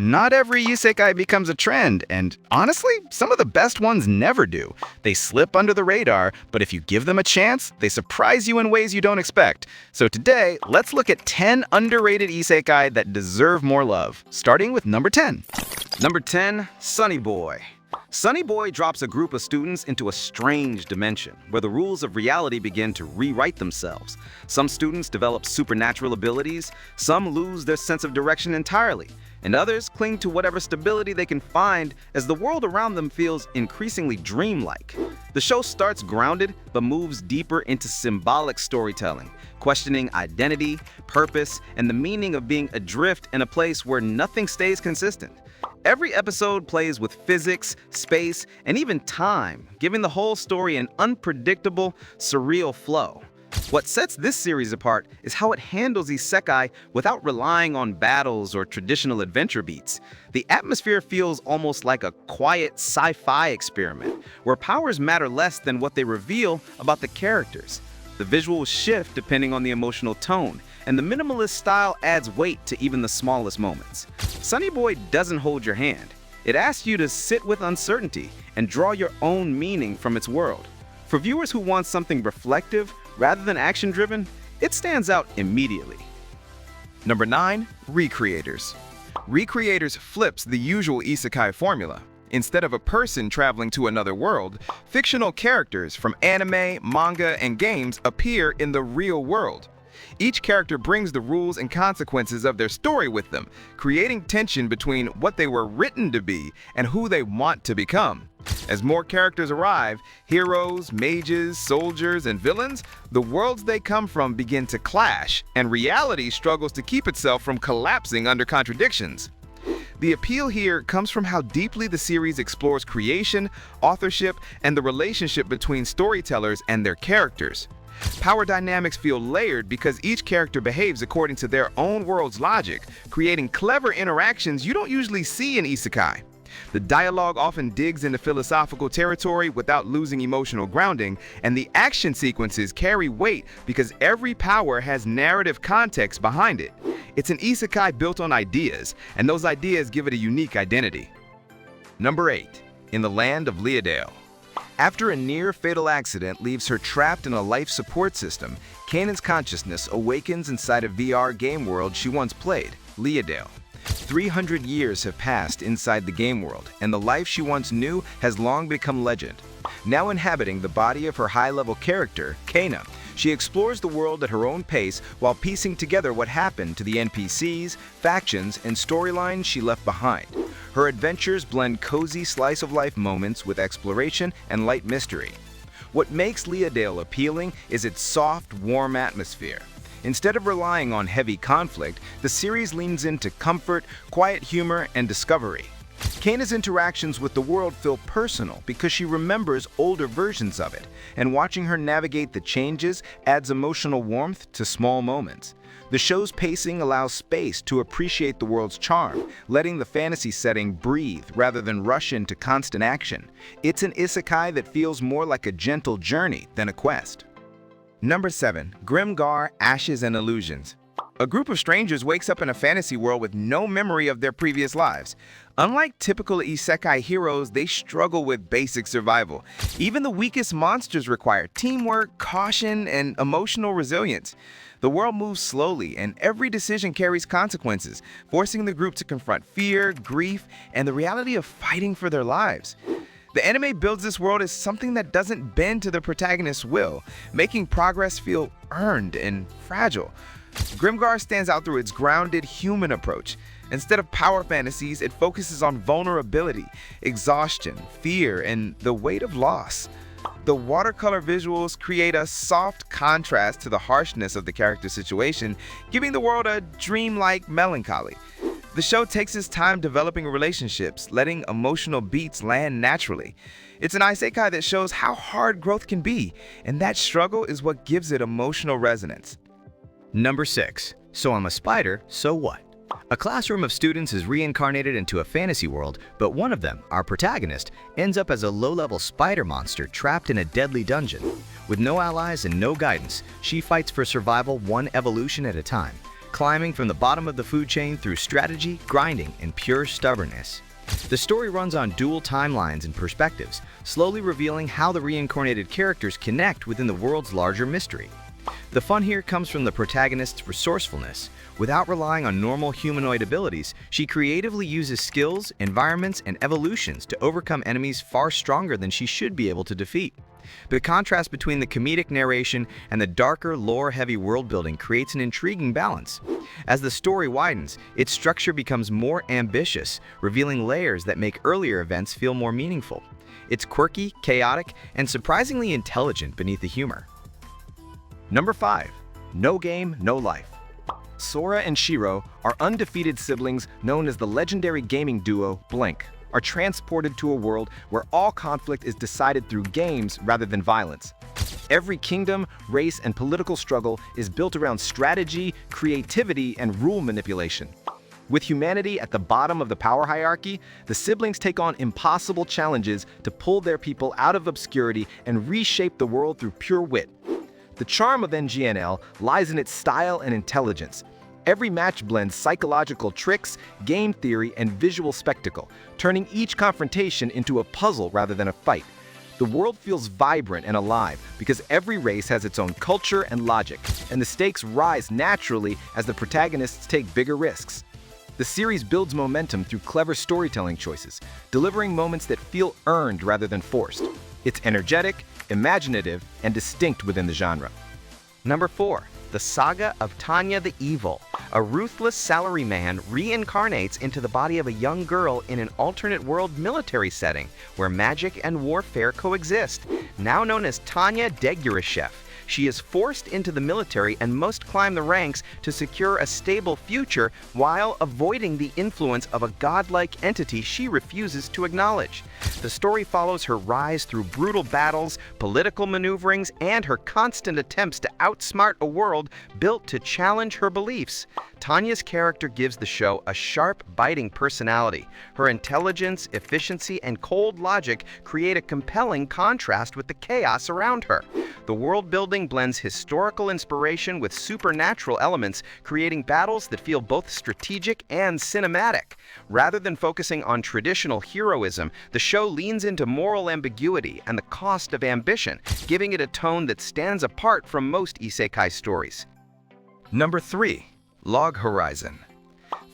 Not every isekai becomes a trend, and honestly, some of the best ones never do. They slip under the radar, but if you give them a chance, they surprise you in ways you don't expect. So today, let's look at 10 underrated isekai that deserve more love, starting with number 10. Number 10, Sonny Boy. Sonny Boy drops a group of students into a strange dimension, where the rules of reality begin to rewrite themselves. Some students develop supernatural abilities, some lose their sense of direction entirely, and others cling to whatever stability they can find as the world around them feels increasingly dreamlike. The show starts grounded, but moves deeper into symbolic storytelling, questioning identity, purpose, and the meaning of being adrift in a place where nothing stays consistent. Every episode plays with physics, space, and even time, giving the whole story an unpredictable, surreal flow. What sets this series apart is how it handles isekai without relying on battles or traditional adventure beats. The atmosphere feels almost like a quiet sci-fi experiment, where powers matter less than what they reveal about the characters. The visuals shift depending on the emotional tone, and the minimalist style adds weight to even the smallest moments. Sonny Boy doesn't hold your hand. It asks you to sit with uncertainty and draw your own meaning from its world. For viewers who want something reflective rather than action-driven, it stands out immediately. Number 9, Recreators. Recreators flips the usual isekai formula. Instead of a person traveling to another world, fictional characters from anime, manga, and games appear in the real world. Each character brings the rules and consequences of their story with them, creating tension between what they were written to be and who they want to become. As more characters arrive, heroes, mages, soldiers, and villains, the worlds they come from begin to clash, and reality struggles to keep itself from collapsing under contradictions. The appeal here comes from how deeply the series explores creation, authorship, and the relationship between storytellers and their characters. Power dynamics feel layered because each character behaves according to their own world's logic, creating clever interactions you don't usually see in isekai. The dialogue often digs into philosophical territory without losing emotional grounding, and the action sequences carry weight because every power has narrative context behind it. It's an isekai built on ideas, and those ideas give it a unique identity. Number 8. In the Land of Leodale. After a near-fatal accident leaves her trapped in a life support system, Kanan's consciousness awakens inside a VR game world she once played, Leodale. 300 years have passed inside the game world, and the life she once knew has long become legend. Now inhabiting the body of her high-level character, Kana, she explores the world at her own pace while piecing together what happened to the NPCs, factions, and storylines she left behind. Her adventures blend cozy slice-of-life moments with exploration and light mystery. What makes Leodale appealing is its soft, warm atmosphere. Instead of relying on heavy conflict, the series leans into comfort, quiet humor, and discovery. Kana's interactions with the world feel personal because she remembers older versions of it, and watching her navigate the changes adds emotional warmth to small moments. The show's pacing allows space to appreciate the world's charm, letting the fantasy setting breathe rather than rush into constant action. It's an isekai that feels more like a gentle journey than a quest. Number 7. Grimgar, Ashes and Illusions. A group of strangers wakes up in a fantasy world with no memory of their previous lives. Unlike typical isekai heroes, they struggle with basic survival. Even the weakest monsters require teamwork, caution, and emotional resilience. The world moves slowly, and every decision carries consequences, forcing the group to confront fear, grief, and the reality of fighting for their lives. The anime builds this world as something that doesn't bend to the protagonist's will, making progress feel earned and fragile. Grimgar stands out through its grounded, human approach. Instead of power fantasies, it focuses on vulnerability, exhaustion, fear, and the weight of loss. The watercolor visuals create a soft contrast to the harshness of the character's situation, giving the world a dreamlike melancholy. The show takes its time developing relationships, letting emotional beats land naturally. It's an isekai that shows how hard growth can be, and that struggle is what gives it emotional resonance. Number 6. So I'm a spider, so what? A classroom of students is reincarnated into a fantasy world, but one of them, our protagonist, ends up as a low-level spider monster trapped in a deadly dungeon. With no allies and no guidance, she fights for survival one evolution at a time. climbing from the bottom of the food chain through strategy, grinding, and pure stubbornness. The story runs on dual timelines and perspectives, slowly revealing how the reincarnated characters connect within the world's larger mystery. The fun here comes from the protagonist's resourcefulness. Without relying on normal humanoid abilities, she creatively uses skills, environments, and evolutions to overcome enemies far stronger than she should be able to defeat. The contrast between the comedic narration and the darker, lore-heavy world-building creates an intriguing balance. As the story widens, its structure becomes more ambitious, revealing layers that make earlier events feel more meaningful. It's quirky, chaotic, and surprisingly intelligent beneath the humor. Number 5. No Game, No Life. Sora and Shiro are undefeated siblings known as the legendary gaming duo Blank, are transported to a world where all conflict is decided through games rather than violence. Every kingdom, race, and political struggle is built around strategy, creativity, and rule manipulation. With humanity at the bottom of the power hierarchy, the siblings take on impossible challenges to pull their people out of obscurity and reshape the world through pure wit. The charm of NGNL lies in its style and intelligence. Every match blends psychological tricks, game theory, and visual spectacle, turning each confrontation into a puzzle rather than a fight. The world feels vibrant and alive because every race has its own culture and logic, and the stakes rise naturally as the protagonists take bigger risks. The series builds momentum through clever storytelling choices, delivering moments that feel earned rather than forced. It's energetic, imaginative, and distinct within the genre. Number 4. The Saga of Tanya the Evil. A ruthless salaryman reincarnates into the body of a young girl in an alternate world military setting where magic and warfare coexist. Now known as Tanya Degurashev, she is forced into the military and must climb the ranks to secure a stable future while avoiding the influence of a godlike entity she refuses to acknowledge. The story follows her rise through brutal battles, political maneuverings, and her constant attempts to outsmart a world built to challenge her beliefs. Tanya's character gives the show a sharp, biting personality. Her intelligence, efficiency, and cold logic create a compelling contrast with the chaos around her. The world building blends historical inspiration with supernatural elements, creating battles that feel both strategic and cinematic. Rather than focusing on traditional heroism, the show leans into moral ambiguity and the cost of ambition, giving it a tone that stands apart from most isekai stories. Number 3. Log Horizon.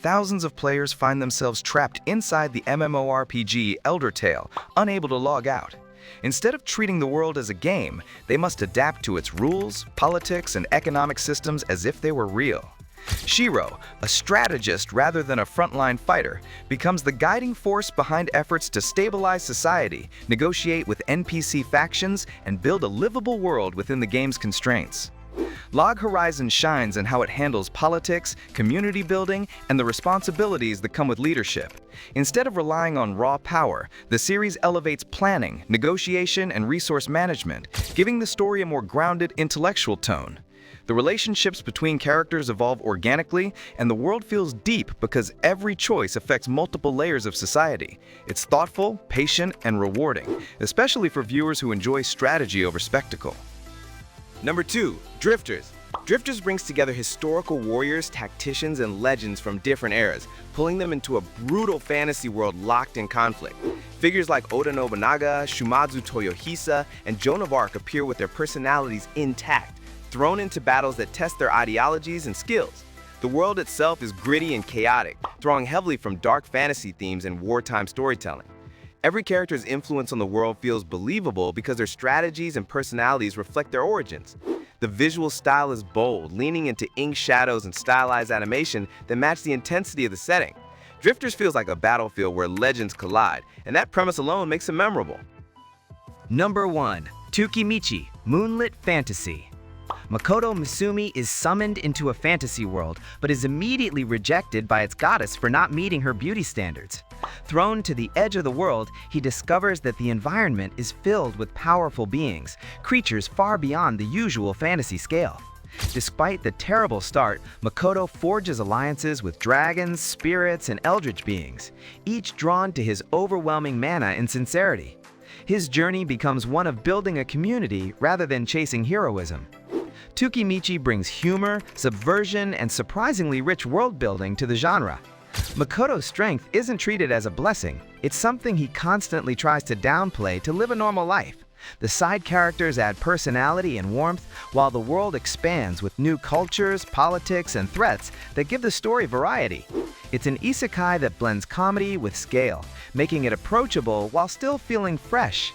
Thousands of players find themselves trapped inside the MMORPG Elder Tale, unable to log out. Instead of treating the world as a game, they must adapt to its rules, politics, and economic systems as if they were real. Shiro, a strategist rather than a frontline fighter, becomes the guiding force behind efforts to stabilize society, negotiate with NPC factions, and build a livable world within the game's constraints. Log Horizon shines in how it handles politics, community building, and the responsibilities that come with leadership. Instead of relying on raw power, the series elevates planning, negotiation, and resource management, giving the story a more grounded, intellectual tone. The relationships between characters evolve organically, and the world feels deep because every choice affects multiple layers of society. It's thoughtful, patient, and rewarding, especially for viewers who enjoy strategy over spectacle. Number 2. Drifters. Drifters brings together historical warriors, tacticians, and legends from different eras, pulling them into a brutal fantasy world locked in conflict. Figures like Oda Nobunaga, Shumatsu Toyohisa, and Joan of Arc appear with their personalities intact, thrown into battles that test their ideologies and skills. The world itself is gritty and chaotic, drawing heavily from dark fantasy themes and wartime storytelling. Every character's influence on the world feels believable because their strategies and personalities reflect their origins. The visual style is bold, leaning into ink shadows and stylized animation that match the intensity of the setting. Drifters feels like a battlefield where legends collide, and that premise alone makes it memorable. Number 1. Tsukimichi, Moonlit Fantasy. Makoto Misumi is summoned into a fantasy world, but is immediately rejected by its goddess for not meeting her beauty standards. Thrown to the edge of the world, he discovers that the environment is filled with powerful beings, creatures far beyond the usual fantasy scale. Despite the terrible start, Makoto forges alliances with dragons, spirits, and eldritch beings, each drawn to his overwhelming mana and sincerity. His journey becomes one of building a community rather than chasing heroism. Tsukimichi brings humor, subversion, and surprisingly rich world-building to the genre. Makoto's strength isn't treated as a blessing, it's something he constantly tries to downplay to live a normal life. The side characters add personality and warmth, while the world expands with new cultures, politics, and threats that give the story variety. It's an isekai that blends comedy with scale, making it approachable while still feeling fresh.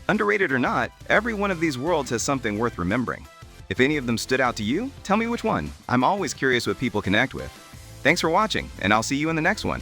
Underrated or not, every one of these worlds has something worth remembering. If any of them stood out to you, tell me which one. I'm always curious what people connect with. Thanks for watching, and I'll see you in the next one.